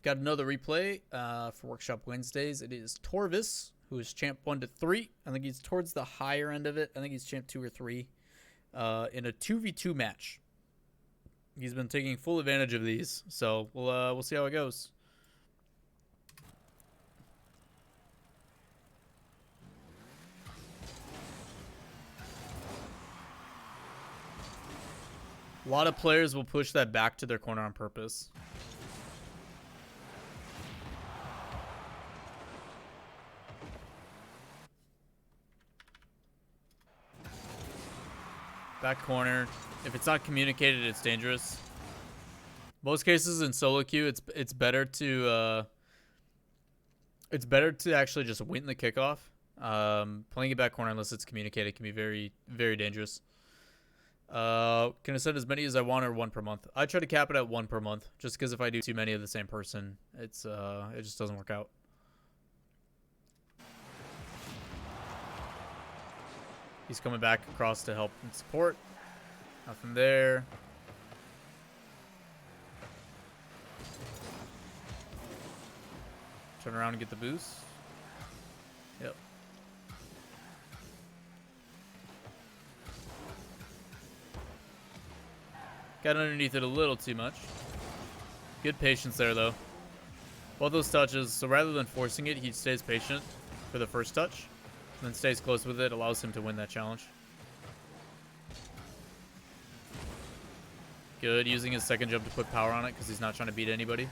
got another replay for Workshop Wednesdays. It is Torvvus, who is champ 1 to 3. I think he's towards the higher end of it. I think he's champ 2 or 3 in a 2v2 match. He's been taking full advantage of these, so we'll see how it goes. A lot of players will push that back to their corner on purpose. Back corner. If it's not communicated, it's dangerous. Most cases in solo queue, it's better to actually just win the kickoff. Playing it back corner unless it's communicated can be very, very dangerous. Can I send as many as I want or 1 per month? I try to cap it at 1 per month, just because if I do too many of the same person, it just doesn't work out. He's coming back across to help and support. Nothing there. Turn around and get the boost. Yep. Got underneath it a little too much. Good patience there, though. Both those touches, so rather than forcing it, he stays patient for the first touch. And then stays close with it, allows him to win that challenge. Good, using his second jump to put power on it because he's not trying to beat anybody.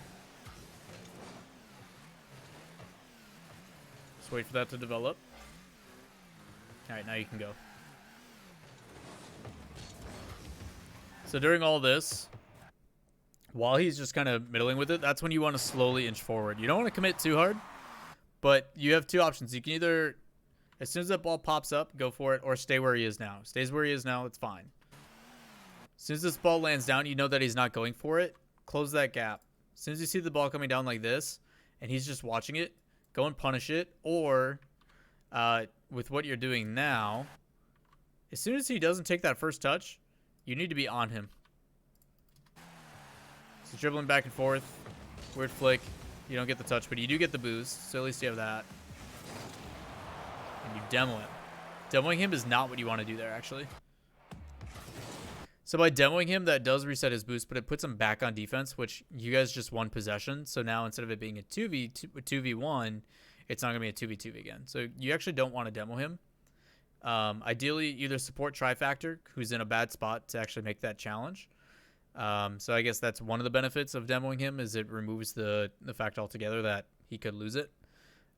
Just wait for that to develop. Alright, now you can go. So during all this, while he's just kind of middling with it, that's when you want to slowly inch forward. You don't want to commit too hard, but you have two options. You can either, as soon as that ball pops up, go for it, or stay where he is now. Stays where he is now, it's fine. As soon as this ball lands down, you know that he's not going for it. Close that gap. As soon as you see the ball coming down like this, and he's just watching it, go and punish it, or with what you're doing now, as soon as he doesn't take that first touch, you need to be on him. So dribbling back and forth. Weird flick. You don't get the touch, but you do get the boost. So at least you have that. And you demo him. Demoing him is not what you want to do there, actually. So by demoing him, that does reset his boost, but it puts him back on defense, which you guys just won possession. So now instead of it being a 2v1, it's not going to be a 2v2 again. So you actually don't want to demo him. Ideally, either support Trifactor, who's in a bad spot to actually make that challenge. So I guess that's one of the benefits of demoing him, is it removes the fact altogether that he could lose it.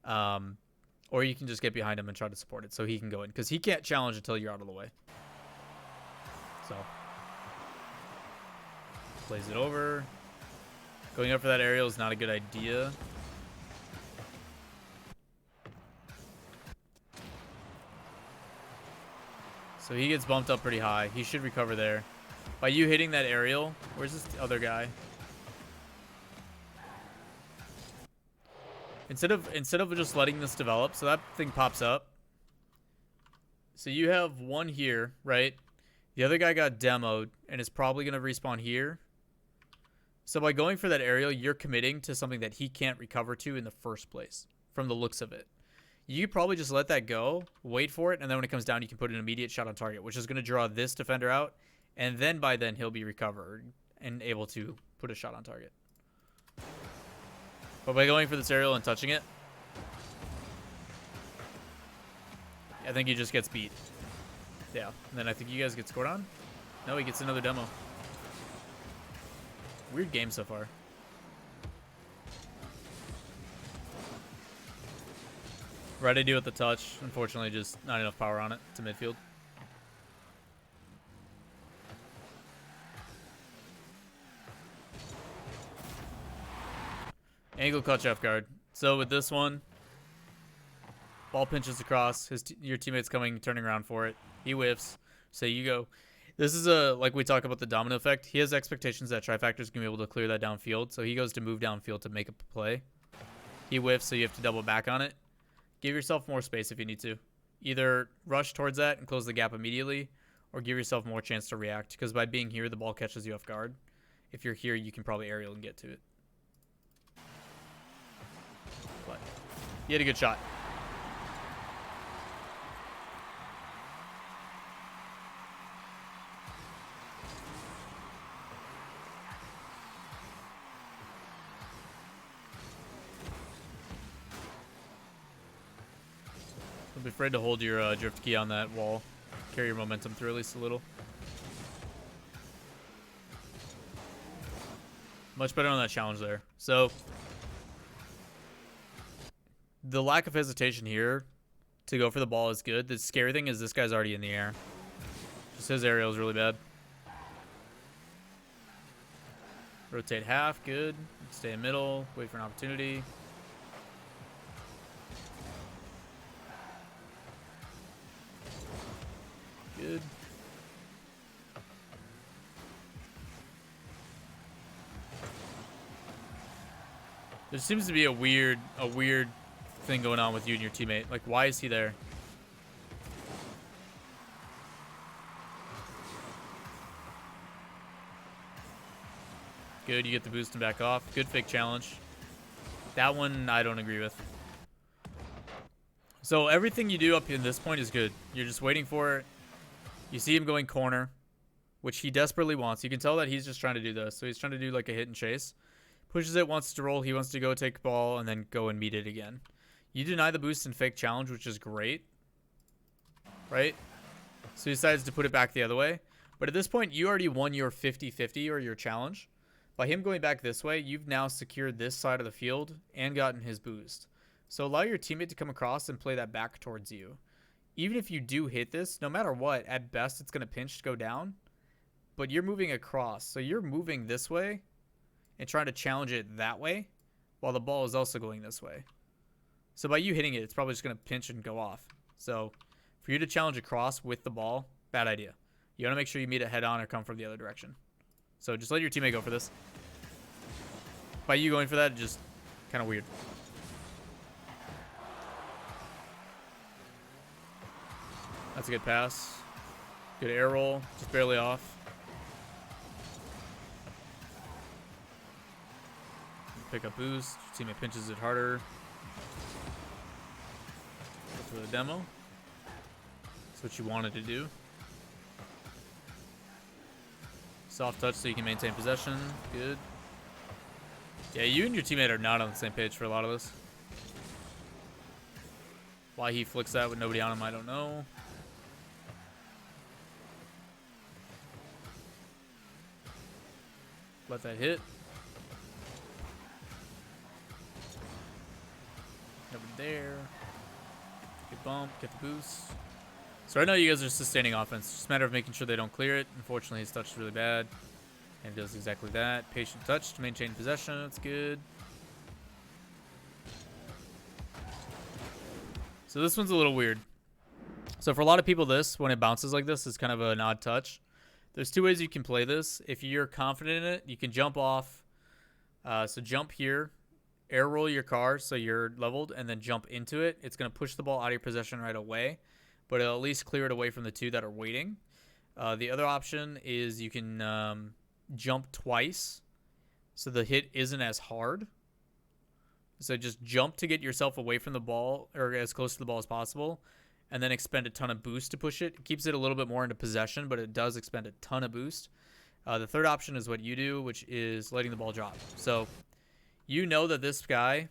Or you can just get behind him and try to support it so he can go in, because he can't challenge until you're out of the way. So plays it over. Going up for that aerial is not a good idea. So he gets bumped up pretty high. He should recover there. By you hitting that aerial, where's this other guy? Instead of just letting this develop, so that thing pops up. So you have one here, right? The other guy got demoed and is probably going to respawn here. So by going for that aerial, you're committing to something that he can't recover to in the first place, from the looks of it. You probably just let that go, wait for it, and then when it comes down, you can put an immediate shot on target, which is going to draw this defender out, and then by then he'll be recovered and able to put a shot on target. But by going for this aerial and touching it, I think he just gets beat. Yeah, and then I think you guys get scored on. No, he gets another demo. Weird game so far. Right idea with the touch. Unfortunately, just not enough power on it to midfield. Angle clutch F guard. So with this one, ball pinches across. Your teammate's turning around for it. He whiffs. So you go. This is like we talk about the domino effect. He has expectations that Trifactor's gonna be able to clear that downfield. So he goes to move downfield to make a play. He whiffs, so you have to double back on it. Give yourself more space if you need to. Either rush towards that and close the gap immediately, or give yourself more chance to react. Because by being here, the ball catches you off guard. If you're here, you can probably aerial and get to it. But he had a good shot. Don't be afraid to hold your drift key on that wall. Carry your momentum through at least a little. Much better on that challenge there. So the lack of hesitation here to go for the ball is good. The scary thing is this guy's already in the air. Just his aerial is really bad. Rotate half, good. Stay in middle, wait for an opportunity. Good. There seems to be a weird thing going on with you and your teammate. Like, why is he there? Good, you get the boost and back off. Good fake challenge. That one I don't agree with. So everything you do up in this point is good. You're just waiting for it. You see him going corner, which he desperately wants. You can tell that he's just trying to do this. So he's trying to do like a hit and chase. Pushes it, wants to roll. He wants to go take the ball and then go and meet it again. You deny the boost and fake challenge, which is great. Right? So he decides to put it back the other way. But at this point, you already won your 50-50 or your challenge. By him going back this way, you've now secured this side of the field and gotten his boost. So allow your teammate to come across and play that back towards you. Even if you do hit this, no matter what, at best it's going to pinch to go down. But you're moving across. So you're moving this way and trying to challenge it that way while the ball is also going this way. So by you hitting it, it's probably just going to pinch and go off. So for you to challenge across with the ball, bad idea. You want to make sure you meet it head on or come from the other direction. So just let your teammate go for this. By you going for that, just kind of weird. That's a good pass. Good air roll. Just barely off. Pick up boost. Your teammate pinches it harder. Go for the demo. That's what you wanted to do. Soft touch so you can maintain possession. Good. Yeah, you and your teammate are not on the same page for a lot of this. Why he flicks that with nobody on him, I don't know. Let that hit. Nobody there. Good bump, get the boost. So right now you guys are sustaining offense. It's just a matter of making sure they don't clear it. Unfortunately, his touch is really bad. And it does exactly that. Patient touch to maintain possession. That's good. So this one's a little weird. So for a lot of people, this, when it bounces like this, is kind of an odd touch. There's two ways you can play this. If you're confident in it, you can jump off. So jump here. Air roll your car so you're leveled. And then jump into it. It's going to push the ball out of your possession right away. But it'll at least clear it away from the two that are waiting. The other option is you can jump twice. So the hit isn't as hard. So just jump to get yourself away from the ball or as close to the ball as possible. And then expend a ton of boost to push it. It keeps it a little bit more into possession, but it does expend a ton of boost. The third option is what you do, which is letting the ball drop. So you know that this guy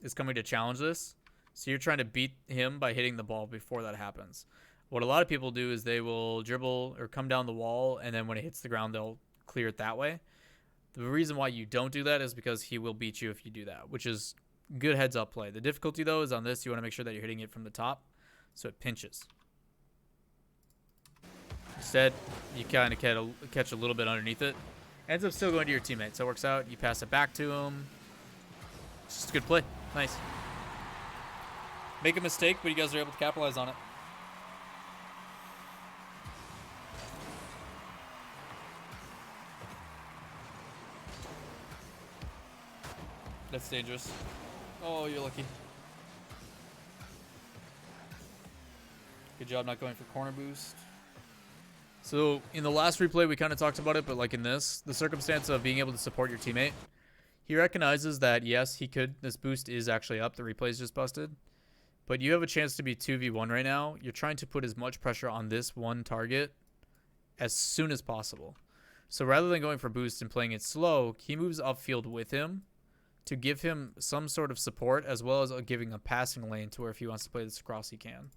is coming to challenge this. So you're trying to beat him by hitting the ball before that happens. What a lot of people do is they will dribble or come down the wall, and then when it hits the ground, they'll clear it that way. The reason why you don't do that is because he will beat you if you do that, which is good heads-up play. The difficulty, though, is on this. You want to make sure that you're hitting it from the top so it pinches. Instead, you kind of catch a little bit underneath it. Ends up still going to your teammate, so it works out. You pass it back to him. It's just a good play. Nice. Make a mistake, but you guys are able to capitalize on it. That's dangerous. Oh, you're lucky. Good job not going for corner boost. So in the last replay, we kind of talked about it, but like in this, the circumstance of being able to support your teammate, He recognizes that, yes, this boost is actually up. The replay's just busted. But you have a chance to be 2v1 right now. You're trying to put as much pressure on this one target as soon as possible. So rather than going for boost and playing it slow, he moves upfield with him to give him some sort of support, as well as giving a passing lane to where if he wants to play this across, he can.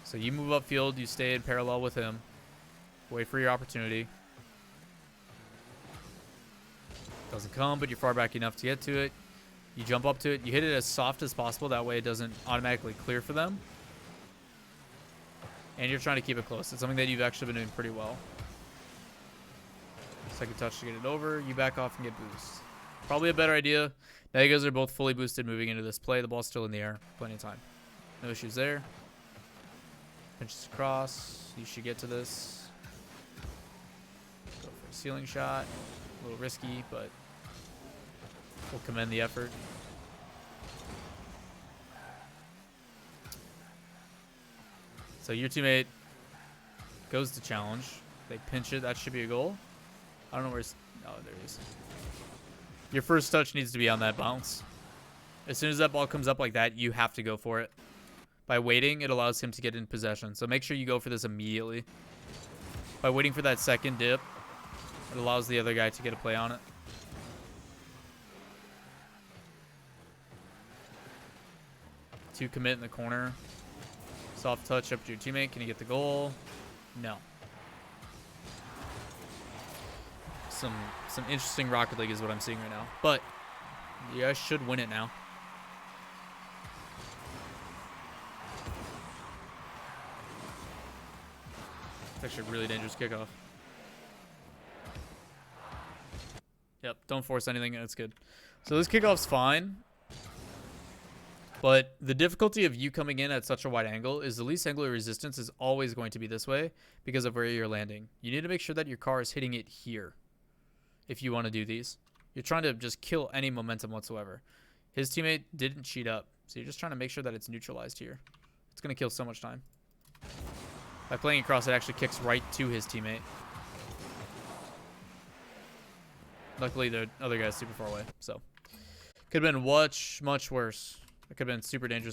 So you move upfield, you stay in parallel with him. Wait for your opportunity. Doesn't come, but you're far back enough to get to it. You jump up to it. You hit it as soft as possible. That way it doesn't automatically clear for them. And you're trying to keep it close. It's something that you've actually been doing pretty well. Second touch to get it over. You back off and get boost. Probably a better idea. Now you guys are both fully boosted moving into this play. The ball's still in the air. Plenty of time. No issues there. Pinches across. You should get to this. Go for a ceiling shot. A little risky, but we'll commend the effort. So your teammate goes to challenge. They pinch it. That should be a goal. I don't know where's... Oh, there he is. Your first touch needs to be on that bounce. As soon as that ball comes up like that, you have to go for it. By waiting, it allows him to get in possession. So make sure you go for this immediately. By waiting for that second dip, it allows the other guy to get a play on it. To commit in the corner. Soft touch up to your teammate. Can you get the goal? No. Some interesting Rocket League is what I'm seeing right now. But you guys should win it now. It's actually a really dangerous kickoff. Yep, don't force anything. That's good. So this kickoff's fine. But the difficulty of you coming in at such a wide angle is the least angular resistance is always going to be this way because of where you're landing. You need to make sure that your car is hitting it here if you want to do these. You're trying to just kill any momentum whatsoever. His teammate didn't cheat up, so you're just trying to make sure that it's neutralized here. It's going to kill so much time. By playing across, it actually kicks right to his teammate. Luckily, the other guy's super far away, so could have been much worse. It could have been super dangerous.